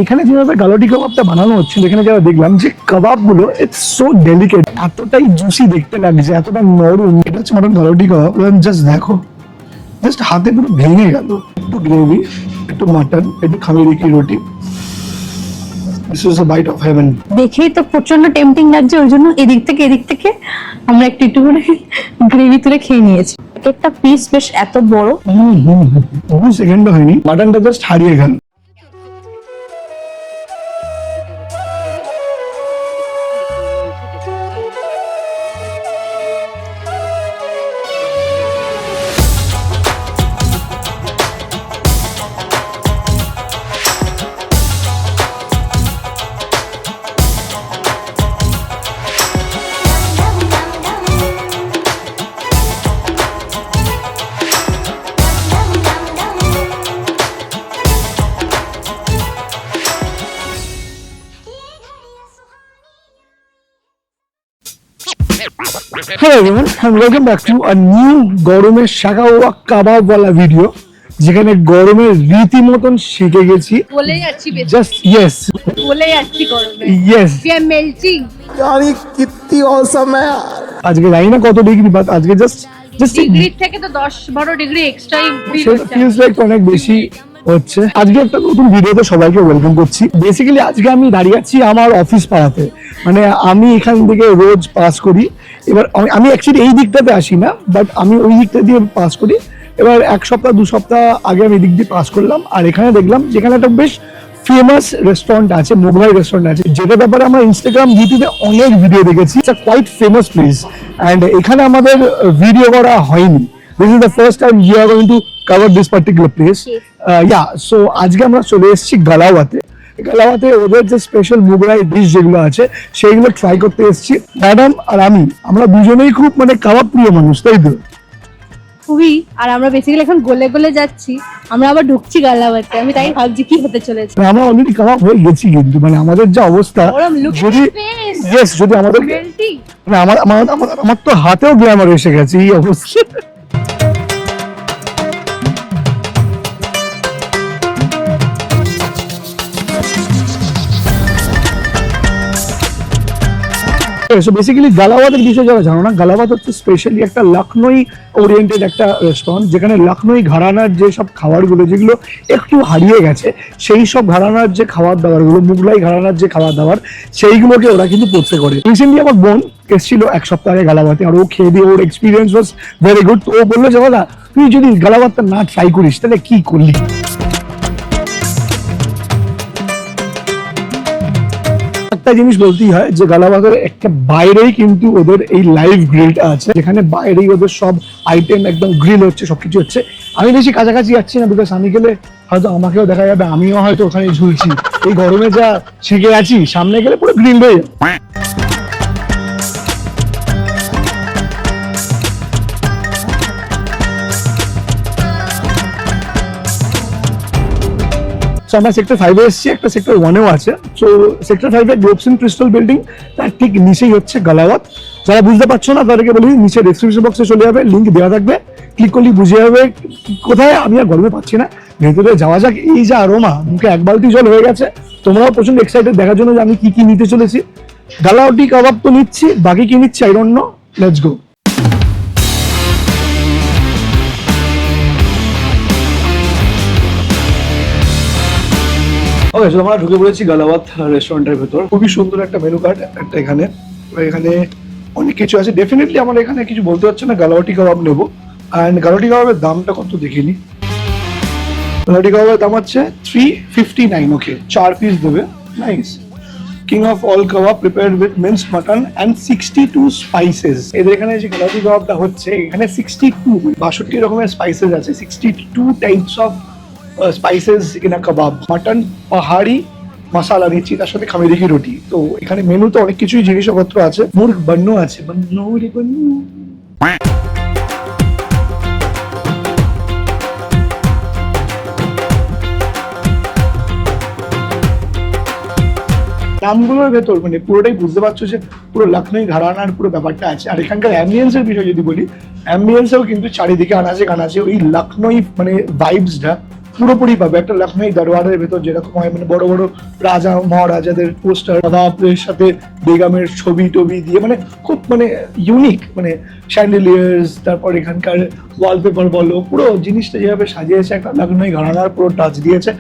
এখানে যেভাবে গালোটি কাবাবটা বানানো হচ্ছে, এখানে যারা দেখলাম যে কাবাবগুলো ইটস সো ডেলিকেট, এতটাই জুসি দেখতে লাগছে, এতটা নরম। এটা হচ্ছে মাটন গালোটি কাবাব। জাস্ট দেখো, জাস্ট হাতে পুরো ভেঙে গেল। একটু গ্রেভি, একটু মাটন, একটু খামিরি কি রুটি। This is a bite of heaven. দেখেই তো প্রচন্ড টেম্পটিং লাগছে, ওই জন্য এদিক থেকে আমরা একটু করে গ্রেভি তুলে খেয়ে নিয়েছি। একটা পিস বেশ এত বড়। 2 সেকেন্ড হয়নি, মাটনটা জাস্ট হারিয়ে গেল। Hello everyone and welcome back to a new গরমের শাকাওয়া কাবাব ওয়ালা ভিডিও, যেখানে গরমের রীতিমতন শিখে গেছি। বলে যাচ্ছি জাস্ট ইয়েস, বলে যাচ্ছি গরমে ইয়েস, we are melting यार ये कितनी औसम है यार। আজকে জানি না কত ডিগ্রি, বাট আজকে জাস্ট ডিগ্রি থেকে তো 10-12 ডিগ্রি এক্সট্রাই ফিল হচ্ছে। ফিলস লাইক অনেক বেশি হচ্ছে। আজকে একটা নতুন ভিডিওতে সবাইকে ওয়েলকাম করছি। বেসিক্যালি আজকে আমি দাঁড়িয়ে আছি আমার অফিস পাড়াতে, মানে আমি এখান থেকে রোজ পাস করি। এবার আমি অ্যাকচুয়ালি এই দিকটাতে আসি না, বাট আমি ওই দিকটা দিয়ে পাস করি। এবার 1 সপ্তাহ 2 সপ্তাহ আগে আমি এদিক দিয়ে পাস করলাম, আর এখানে দেখলাম যেখানে একটা বেশ ফেমাস রেস্টুরেন্ট আছে, মোগলাই রেস্টুরেন্ট আছে, যেটা ব্যাপারে আমরা ইনস্টাগ্রাম ইউটিউবে অনেক ভিডিও দেখেছি। It's a quite famous place and এখানে আমাদের ভিডিও করা হয়নি। This is the first time we are going to cover this particular place. So আজকে আমরা চলে এসেছি গালাওয়াতে। গালাওয়াতে ওদের যে স্পেশাল মোগলাই ডিশ যেগুলো আছে সেইগুলো ট্রাই করতে এসেছি। ম্যাডাম আর আমরা দুজনেই খুব মানে কাবাব প্রিয় মানুষ, তাই তো? খুবই। আর আমরা বেসিক্যালি এখন গলে গলে যাচ্ছি, আমরা আবার ঢুকছি গালাওয়াতে। আমি তাই ভাবছি কি হতে চলেছে। আমরা অলরেডি কাবাব হয়ে গেছি, কিন্তু মানে আমাদের যা অবস্থা, যদি যদি আমাদের আমার তো হাতেও গ্ল্যামার এসে গেছে এই অবস্থা। সো বেসিক্যালি গালাওয়াতের বিষয়ে যারা জানো না, গালাওয়াত হচ্ছে স্পেশালি একটা লখনৌ ওরিয়েন্টেড একটা রেস্টুরেন্ট, যেখানে লখনৌ ঘরানার যে সব খাবারগুলো যেগুলো একটু হারিয়ে গেছে, সেই সব ঘরানার যে খাবার দাবারগুলো, মুগলাই ঘরানার যে খাবার দাবার, সেইগুলোকে ওরা কিন্তু পোর্ট্রে করে। রিসেন্টলি আমার বোন এসেছিল 1 সপ্তাহ আগে গালাওয়াতে, আর ও খেয়ে দিয়ে ওর এক্সপিরিয়েন্স ওয়াজ ভেরি গুড। তো ও বললো যে দাদা, তুই যদি গালাওয়াতটা না ট্রাই করিস তাহলে কি করলি। একটা জিনিস বলতেই হয় যে গালাওয়াতের একটা বাইরেই কিন্তু ওদের এই লাইভ গ্রিলটা আছে, যেখানে বাইরেই ওদের সব আইটেম একদম গ্রিল হচ্ছে, সবকিছু হচ্ছে। আমি বেশি কাছাকাছি যাচ্ছি না, বিকজ আমি গেলে হয়তো আমাকেও দেখা যাবে, আমিও হয়তো ওখানে ঝুলছি। এই গরমে যা শিখে আছি, সামনে গেলে পুরো গ্রিল হয়ে যাবে। আমরা সেক্টর 5 এ এসেছি, একটা সেক্টর 1 এও আছে। সো সেক্টর 5 এর গ্লোবস ইন ক্রিস্টাল বিল্ডিং, তার ঠিক নিচেই হচ্ছে গালাওয়াত। যারা বুঝতে পারছো না তাদেরকে বলি, নিচে ডেসক্রিপশন বক্সে চলে যাবে, লিংক দেওয়া থাকবে, ক্লিক করলে বুঝে যাবে কোথায়। আমি আর গরমে পাচ্ছি না, ভেতরে যাওয়া যাক। এই যে আরোমা, মুখে 1 বালতি জল হয়ে গেছে। তোমরাও প্রচন্ড এক্সাইটেড দেখার জন্য যে আমি কি কি নিতে চলেছি। গালাওয়াটি কাবাব তো নিচ্ছি, বাকি কি নিচ্ছি I don't know. Let's go. Okay, so আমরা ঢুকে পড়েছি গালাওয়াত রেস্টুরেন্টের ভেতর। খুবই সুন্দর একটা মেনু কার্ড একটা এখানে অনেক কিছু আছে। ডেফিনেটলি আমার এখানে কিছু বলতে হচ্ছে না, গালাওয়াটি কাবাব নেবো। অ্যান্ড গালাওয়াটি কাবাবের দামটা কত দেখিনি। গালাওয়াটি কাবাবের দাম হচ্ছে 359। ওকে, 4 পিস দেবে। Nice. King of all kebab prepared with minced mutton and 62 spices. এদের এখানে যে গালাওয়াটি কাবাবটা হচ্ছে, এখানে 62 রকমের স্পাইসেস আছে, 62 types of spices in a kebab. Mutton পাহাড়ি মশালা দিচ্ছি, তার সাথে খামিরি কি রুটি। তো এখানে মেনুতে অনেক কিছুই জিনিসপত্র আছে। মুরগ বান্নু আছে, বান্নু রে বান্নু। নামগুলোর ভেতর মানে পুরোটাই বুঝতে পারছো যে পুরো লখনৌ ঘরানার পুরো ব্যাপারটা আছে। আর এখানকার অ্যাম্বিয়েন্সের বিষয় যদি বলি, অ্যাম্বিয়েন্সেও কিন্তু চারিদিকে আনাচে কানাচে ওই লখনৌ মানে ভাইবসটা পুরোপুরি পাবে একটা লখনৌ দরবারের ভেতর যেরকম হয়, মানে বড় বড় রাজা মহারাজাদের পোস্টার, নবাবের সাথে বেগমের ছবি টবি দিয়ে, মানে খুব মানে ইউনিক, মানে স্যান্ডেলিয়ার্স, তারপর এখানকার ওয়ালপেপার বলো, পুরো জিনিসটা যেভাবে সাজিয়েছে একটা লখনৌ ঘরানার পুরো টাচ দিয়েছে।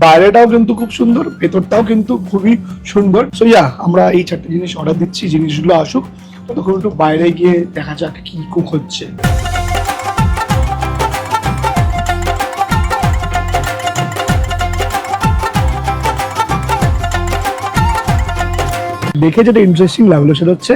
বাইরেটাও কিন্তু খুব সুন্দর, ভেতরটাও কিন্তু খুবই সুন্দর। সো আমরা এই 4টে জিনিস অর্ডার দিচ্ছি, জিনিসগুলো আসুক, ততক্ষণ একটু বাইরে গিয়ে দেখা যাক কি কুক হচ্ছে। দেখে যেটা ইন্টারেস্টিং লাগলো সেটা হচ্ছে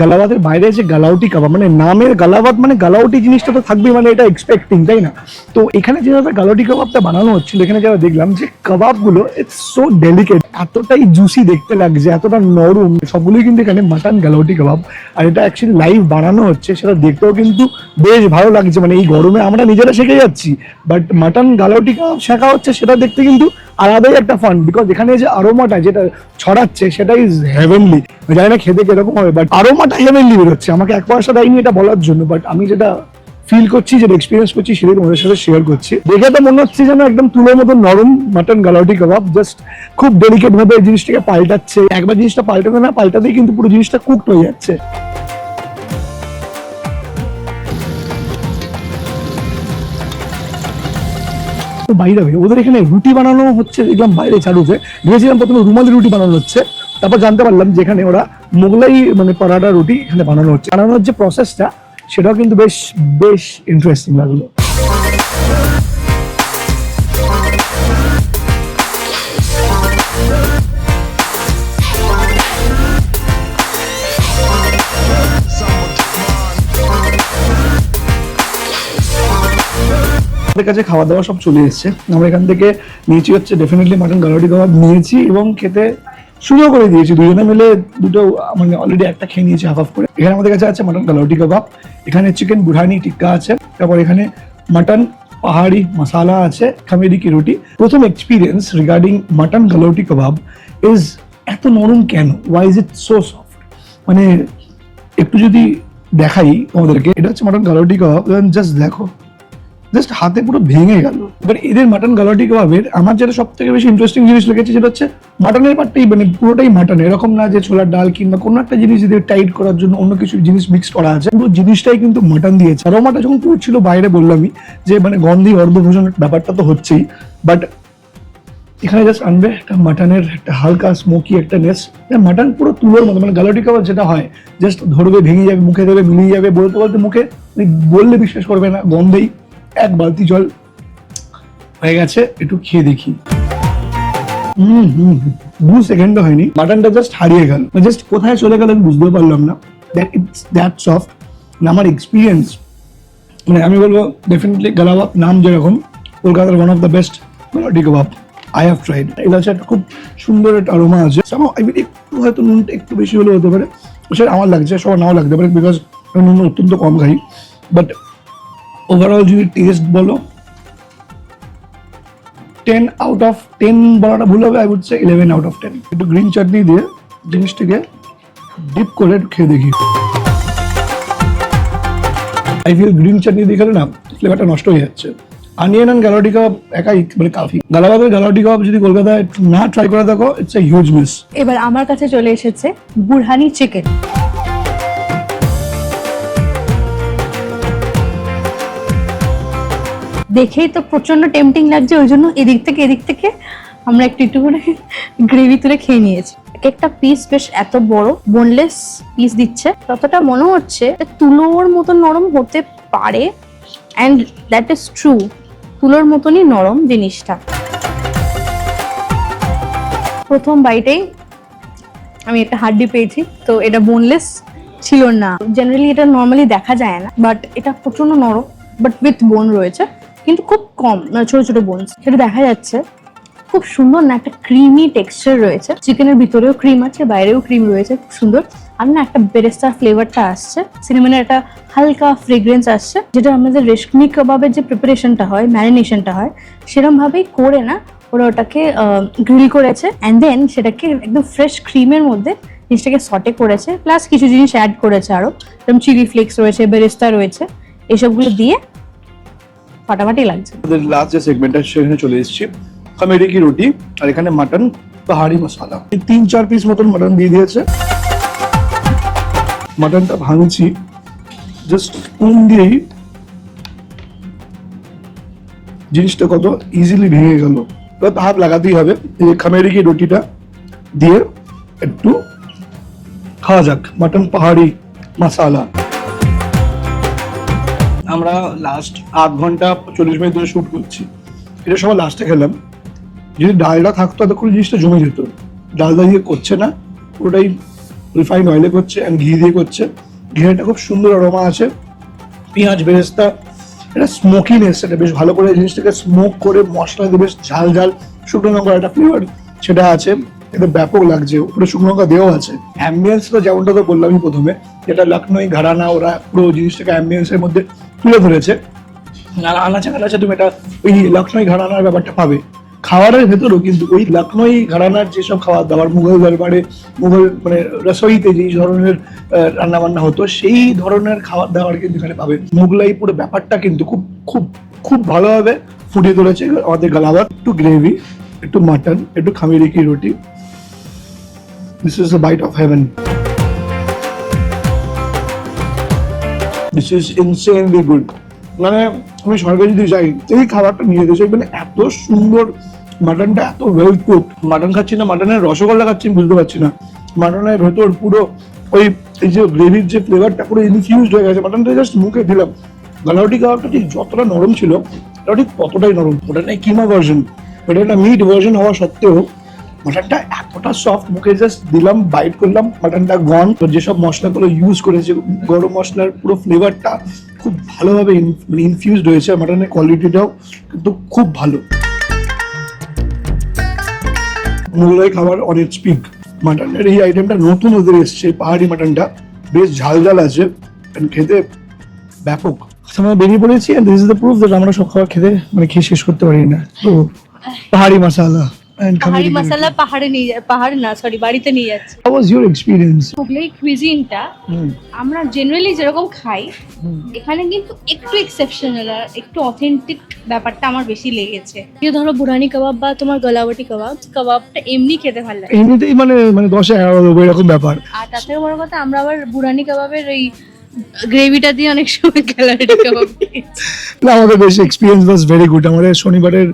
গালাবাদের বাইরে যে গালাউটি কাবাব, মানে নামের গালাবাদ মানে গালাউটি জিনিসটা তো থাকবেই, মানে এটা এক্সপেক্টিং, তাই না? তো এখানে যেভাবে গালাউটি কাবাবটা বানানো হচ্ছিল, এখানে যারা দেখলাম যে কাবাবগুলো ইটস সো ডেলিকেট, এতটাই জুসি দেখতে লাগছে, এতটা নরম, সবগুলোই কিন্তু এখানে মাটন গালাউটি কাবাব। আর এটা অ্যাকচুয়ালি লাইভ বানানো হচ্ছে, সেটা দেখতেও কিন্তু বেশ ভালো লাগছে। মানে এই গরমে আমরা নিজেরা শিখে যাচ্ছি, বাট মাটন গালাউটি কাবাব শেখা হচ্ছে, সেটা দেখতে কিন্তু আলাদাই একটা ফান, বিকজ এখানে যে আরোমাটা যেটা ছড়াচ্ছে সেটা ইজ হেভেনলি। জানি না খেতে কিরকম হবে, বাট আরোমাটা হেভেনলি বেরোচ্ছে। আমাকে 1 পয়সা দেয়নি এটা বলার জন্য, বাট আমি যেটা ফিল করছি, যেটা এক্সপিরিয়েন্স করছি, সেটাই তোমাদের সাথে শেয়ার করছি। দেখে তো মনে হচ্ছে যেন একদম তুলোর মতো নরম মাটন গালাউটি কাবাব, জাস্ট খুব ডেলিকেট ভাবে এই জিনিসটাকে পাল্টাচ্ছে। একবার জিনিসটা পাল্টাবে না, পাল্টাতেই কিন্তু পুরো জিনিসটা কুকড হয়ে যাচ্ছে। বাইরে ওদের এখানে রুটি বানানো হচ্ছে, দেখলাম বাইরে চালুতে। ভেবেছিলাম প্রথমে রুমালি রুটি বানানো হচ্ছে, তারপর জানতে পারলাম যেখানে ওরা মোগলাই মানে পরাঠা রুটি এখানে বানানো হচ্ছে। বানানোর যে প্রসেসটা সেটাও কিন্তু বেশ বেশ ইন্টারেস্টিং লাগলো। আমাদের কাছে খাওয়া দাওয়া সব চলে এসেছে। আমরা এখান থেকে নিয়েছি হচ্ছে ডেফিনেটলি মাটন গালাউটি কাবাব নিয়েছি, এবং খেতে শুরু করে দিয়েছি। দুজনে মিলে দুটো, মানে অলরেডি একটা খেয়ে নিয়েছি হাফ করে। এখানে আমাদের কাছে আছে মাটন গালাউটি কাবাব, এখানে চিকেন বুরহানি টিক্কা আছে, তারপর এখানে মাটন পাহাড়ি মশালা আছে, খামেরি কি রুটি। প্রথম experience regarding mutton galouti kebab is এত নরম কেন, why is it so soft. মানে একটু যদি দেখাই তোমাদেরকে, এটা হচ্ছে মাটন গালাউটি কাবাব, জাস্ট দেখো, জাস্ট হাতে পুরো ভেঙে গেল। এবার এদের মাটন গালাউটি কাবাবের আমার যেটা সব থেকে বেশি ইন্টারেস্টিং জিনিস লেগেছে, সেটা হচ্ছে মাটনের পার্টটাই, মানে পুরোটাই মাটন, এরকম না যে ছোলার ডাল কিংবা কোনো একটা জিনিস যদি টাইট করার জন্য অন্য কিছু জিনিস মিক্স করা আছে, পুরো জিনিসটাই কিন্তু মাটন দিয়েছে। আরোমাটা যখন পড়ছিল বাইরে বললামই যে মানে গন্ধি অর্ধভোজনের ব্যাপারটা তো হচ্ছেই, বাট এখানে জাস্ট আনবে একটা মাটনের একটা হালকা স্মোকি একটা নেস। মাটন পুরো তুলোর মতো, মানে গালাউটি কাবাব যেটা হয় জাস্ট ধরবে, ভেঙে যাবে, মুখে দেবে, মিলিয়ে যাবে, বলতে বলতে মুখে বললে বিশ্বাস করবে না, গন্ধেই 1 বালতি জল হয়ে গেছে। একটু খেয়ে দেখি। 2 সেকেন্ডও হয়নি, মাটনটা জাস্ট হারিয়ে গেল, জাস্ট কোথায় চলে গেল আমি বুঝতে পারলাম না। That soft. আমার এক্সপিরিয়েন্স, মানে আমি বলবো ডেফিনেটলি গালাবাব নাম যেরকম, কলকাতার one of the best galouti kebab I have tried. এটা হচ্ছে একটা খুব সুন্দর একটা অ্যারোমা আছে। একটু হয়তো নুনটা একটু বেশি হলে হতে পারে, সেটা আমার লাগছে, সবার নাও লাগতে পারে, বিকজ আমি নুন অত্যন্ত কম খাই। বাট ওভারঅল যদি টেস্ট বলো, 10 আউট অফ 10 বলাটা ভুল হবে, I would say 11 out of 10। একটু গ্রিন চাটনি দিয়ে জিনিসটাকে ডিপ করে একটু খেয়ে দেখি। আই ফিল গ্রিন চাটনি দিয়ে খেলে না ফ্লেভারটা নষ্ট হয়ে যাচ্ছে। অনিয়ন অ্যান্ড গালাউটি কাবাব একাই মানে কাফি। গালাবাদের গালাউটি কাবাব যদি কলকাতায় না ট্রাই করে দেখো, ইটস এ হিউজ মিস। এবার আমার কাছে চলে এসেছে বুরহানি চিকেন। দেখেই তো প্রচন্ড টেম্পটিং লাগছে, ওই জন্য এদিক থেকে আমরা একটু করে গ্রেভি তুলে খেয়ে নিয়েছি। একটা পিস বেশ এত বড় বোনলেস পিস দিচ্ছে, ততটা মনে হচ্ছে তুলোর মতো নরম হতে পারে, অ্যান্ড দ্যাট ইজ ট্রু, তুলোর মতনই নরম জিনিসটা। প্রথম বাইটেই আমি একটা হাড্ডি পেয়েছি, তো এটা বোনলেস ছিল না। জেনারেলি এটা নর্মালি দেখা যায় না, বাট এটা প্রচন্ড নরম, বাট উইথ বোন রয়েছে, কিন্তু খুব কম, ছোট ছোট বোনস, সেটা দেখা যাচ্ছে। খুব সুন্দর না, একটা ক্রিমি টেক্সচার রয়েছে, চিকেনের ভিতরেও ক্রিম আছে, বাইরেও ক্রিম রয়েছে, খুব সুন্দর। আর না একটা বেরেস্তার ফ্লেভারটা আসছে, সিনেমানের একটা হালকা ফ্রেগ্রেন্স আসছে, যেটা আমাদের রেশমি কাবাবের যে প্রিপারেশনটা হয়, ম্যারিনেশনটা হয়, সেরকম ভাবেই করে না ওরা ওটাকে গ্রিল করেছে, অ্যান্ড দেন সেটাকে একদম ফ্রেশ ক্রিমের মধ্যে জিনিসটাকে সটে করেছে, প্লাস কিছু জিনিস অ্যাড করেছে আরো, যেমন চিলি ফ্লেক্স রয়েছে, বেরেস্তা রয়েছে, এসবগুলো দিয়ে ফাটাফাটি লাগছে। আমাদের লাস্ট যে সেগমেন্টটা সেখানে চলে এসেছি, খামেরি কি রুটি আর এখানে মাটন পাহাড়ি মশলা, 3-4 পিস মতন মাটন দিয়ে দিয়েছে। মাটনটা ভাঙছি জাস্ট স্পুন দিয়েই, জিনিসটা কত ইজিলি ভেঙে গেল। এবার হাত লাগাতেই হবে। এই যে খামেরি কি রুটিটা দিয়ে একটু খাওয়া যাক মাটন পাহাড়ি মশলা। আমরা লাস্ট 8 ঘন্টা 40 মিনিট ধরে শুট করছি, এটা সবাই লাস্টে খেলাম। যদি ডালটা থাকতো ততক্ষণ জিনিসটা জমে যেত। ডালটা দিয়ে করছে না, পুরোটাই রিফাইন্ড অয়েলে করছে, আর ঘি দিয়ে করছে। ঘিটা খুব সুন্দর অরোমা আছে, পেঁয়াজ বেরেস্তা, এটা স্মোকিনেস, এটা বেশ ভালো করে জিনিসটাকে স্মোক করে মশলা দিয়ে বেশ ঝাল ঝাল শুকনো লঙ্কার একটা ফ্লেভার সেটা আছে, এটা ব্যাপক লাগছে। উপরে শুকনো লঙ্কা দেওয়া আছে। অ্যাম্বিয়েন্সটা যেমনটা তো বললামই প্রথমে, যেটা লখনৌ ঘরানা, ওরা পুরো জিনিসটাকে অ্যাম্বিয়েন্সের মধ্যে তুলে ধরেছে। আর আনাচে কানাচে তুমি এটা ওই লখনৌ ঘরানার ব্যাপারটা পাবে। খাবারের ভেতরেও কিন্তু ওই লখনৌ ঘরানার যেসব খাবার দাবার, মুঘল দরবারে, মুঘল মানে রসোইতে যেই ধরনের রান্না বান্না হতো, সেই ধরনের খাবার দাবার কিন্তু এখানে পাবে। মোগলাই পুরো ব্যাপারটা কিন্তু খুব খুব খুব ভালোভাবে ফুটিয়ে তুলেছে আমাদের গালাবার। একটু গ্রেভি, একটু মাটন, একটু খামেরি কি রুটি। This is a bite of heaven. This is insanely good. মানে আমি সরকার যদি যাই এই খাবারটা নিয়ে যেতে চাই, মানে এত সুন্দর মাটনটা, এত ওয়েল কুকড। মাটন খাচ্ছি না মাটনের রসগোল্লা খাচ্ছি বুঝতে পারছি না। মাটনের ভেতর পুরো ওই এই যে গ্রেভির যে ফ্লেভারটা পুরো ইনফিউজড হয়ে গেছে। মাটনটা জাস্ট মুখে দিলাম, গালাউটি কাবাবটা ঠিক যতটা নরম ছিল ওটা ঠিক ততটাই নরম। ওটা না কিমা ভার্সন, ওটা একটা মিট ভার্সন হওয়া সত্ত্বেও মাটনটা এতটা সফট, মুখে জাস্ট দিলাম, বাইট করলাম, মাটনটা গন। যেসব মশলাগুলো ইউজ করেছে, গরম মশলার পুরো ফ্লেভারটা খুব ভালোভাবে ইনফিউজড হয়েছে। মাটনের কোয়ালিটিটাও কিন্তু খুব ভালো। মোগলাই খাবার অন ইটস পিক। মাটনের এই আইটেমটা নতুন ওদের এসছে, পাহাড়ি মাটনটা বেশ ঝাল ঝাল আছে, খেতে ব্যাপক। আমরা বেরিয়ে পড়েছি, and this is the proof that আমরা সব খাবার খেতে মানে খেয়ে শেষ করতে পারি না। তো পাহাড়ি মশলা পাহাড়ি মশলা পাহাড় না সরি বাড়িতে নিয়ে যাচ্ছে। How was your experience? Mughlai কুইজিনটা আমরা জেনারেলি যেরকম খাই এখানে কিন্তু একটু এক্সেপশনাল আর একটু অথেন্টিক ব্যাপারটা আমার বেশি লেগেছে। এই ধরো বুরানি কাবাব বা তোমার গলাবাটি কাবাবটা এমনি খেতে ভালো লাগে, এমনিতেই মানে 10-11 দেবো এরকম ব্যাপার। আর তার থেকে বড় কথা আমরা আবার বুরানি কাবাবের ওই গ্রেভিটা দিয়ে অনেক সময় গলাবাটি কাবাব না, আমাদের বেশ এক্সপিরিয়েন্স ওয়াজ ভেরি গুড। আমাদের শনিবারের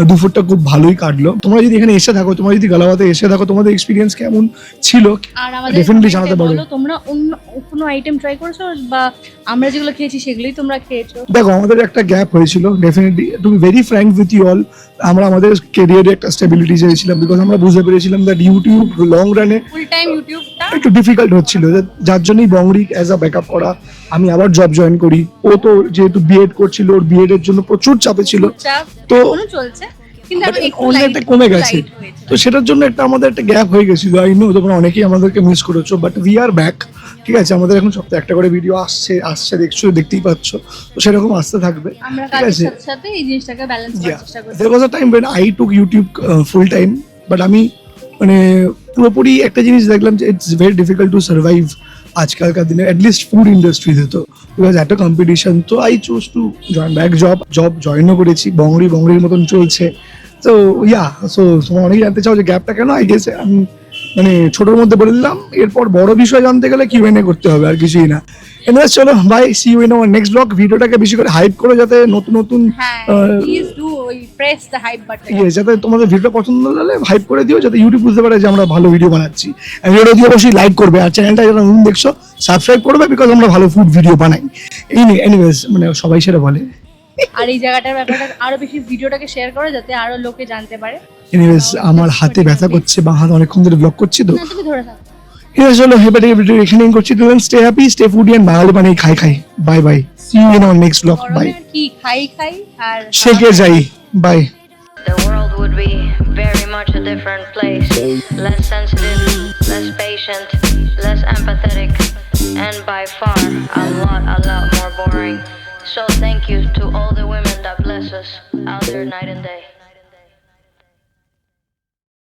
দুপুরটা খুব ভালোই কাটলো। তোমরা যদি এখানে এসে থাকো, তোমরা যদি গালাওয়াতে এসে থাকো, তোমাদের এক্সপিরিয়েন্স কেমন ছিল আর আমাদের ডেফিনেটলি জানাতে পারো। তোমরা অন্য কোনো আইটেম ট্রাই করেছো বা আমরা যেগুলো খেয়েছি সেগুলোই তোমরা খেয়েছো? দেখো, আমাদের একটা গ্যাপ হয়েছিল definitely, to be very frank with you all. আমরা আমাদের ক্যারিয়ারে একটা স্টেবিলিটি চেয়েছিলাম, বিকজ আমরা বুঝতে পেরেছিলাম দ্যাট ইউটিউব লং রানে ফুল টাইম ইউটিউবটা একটু ডিফিকাল্ট হচ্ছিল, যার জন্যই বংরি অ্যাজ আ ব্যাকআপ করা। আমি আবার জব জয়েন করি, ও তো যেহেতু বিএড করছিল, ওর বিএড এর জন্য প্রচুর চাপে ছিল, তো এখনো চলছে কিন্তু এখন একটু অনেকটা কমে গেছে। তো সেটার জন্য একটা আমাদের একটা গ্যাপ হয়ে গেছিল। আই নো তোমরা অনেকেই আমাদেরকে মিস করেছো, বাট উই আর ব্যাক। ঠিক আছে, আমাদের এখন সপ্তাহে একটা করে ভিডিও আসছে দেখতেই পাচ্ছ, তো সেরকম আসতে থাকবে। আমরা ঠিক কাজের আছে, সাথে সাথে এই জিনিসটাকে ব্যালেন্স করার চেষ্টা করছি। there was a time when I took YouTube full time, but আমি মানে পুরোপুরি একটা জিনিস দেখলাম যে it's very difficult to survive আজকালকার দিনে, অ্যাটলিস্ট ফুড ইন্ডাস্ট্রিতে। তো বিকজ একটা কম্পিটিশন, তো I choose to join back. Job জয়েনও করেছি, বংরির মতন চলছে। তো ইয়া, সো তোমরা অনেকেই জানতে চাও যে গ্যাপটা কেন। আই গেস আমি মানে ছোটোর মধ্যে বলে দিলাম, এরপর বড় বিষয় জানতে গেলে কিউএনএ করতে হবে, আর কিছুই না। এনিওয়েজ চলো bye, see you in our next vlog. ভিডিওটাকে বেশি করে হাইপ করো যাতে নতুন হ্যাঁ, please do press the hype button. যাতে তোমাদের ভিডিও পছন্দ হলে হাইপ করে দিও, যাতে ইউটিউব বুঝতে পারে যে আমরা ভালো ভিডিও বানাচ্ছি। ভিডিও দিয়ে অবশ্যই লাইক করবে, আর চ্যানেলটা যারা নতুন দেখছো সাবস্ক্রাইব করবে, বিকজ আমরা ভালো ফুড ভিডিও বানাই। এনিওয়েজ মানে সবাই সেটা বলে। আর এই জায়গাটার ব্যাপারটা আরো বেশি ভিডিওটাকে শেয়ার করো যাতে আরো লোকে জানতে পারে। এনিওয়েজ আমার হাতে ব্যথা করছে, বা হাত অনেকক্ষণ ধরে ব্লক করছি, তো না তুমি ধরে থাকো। এনিওয়েজ চলো এবারে ভিডিও এখানেই করছি। তো stay happy, stay foodie, and বাঙালি বানাই খাই। Bye bye, see you in our next blog. Bye, গরমে আর কি খাই আর শেখে যাই। Bye. The world would be very much a different place. Less sensitive, less patient, less empathetic, and by far a lot more boring. So thank you to all the women that bless us out there night and day.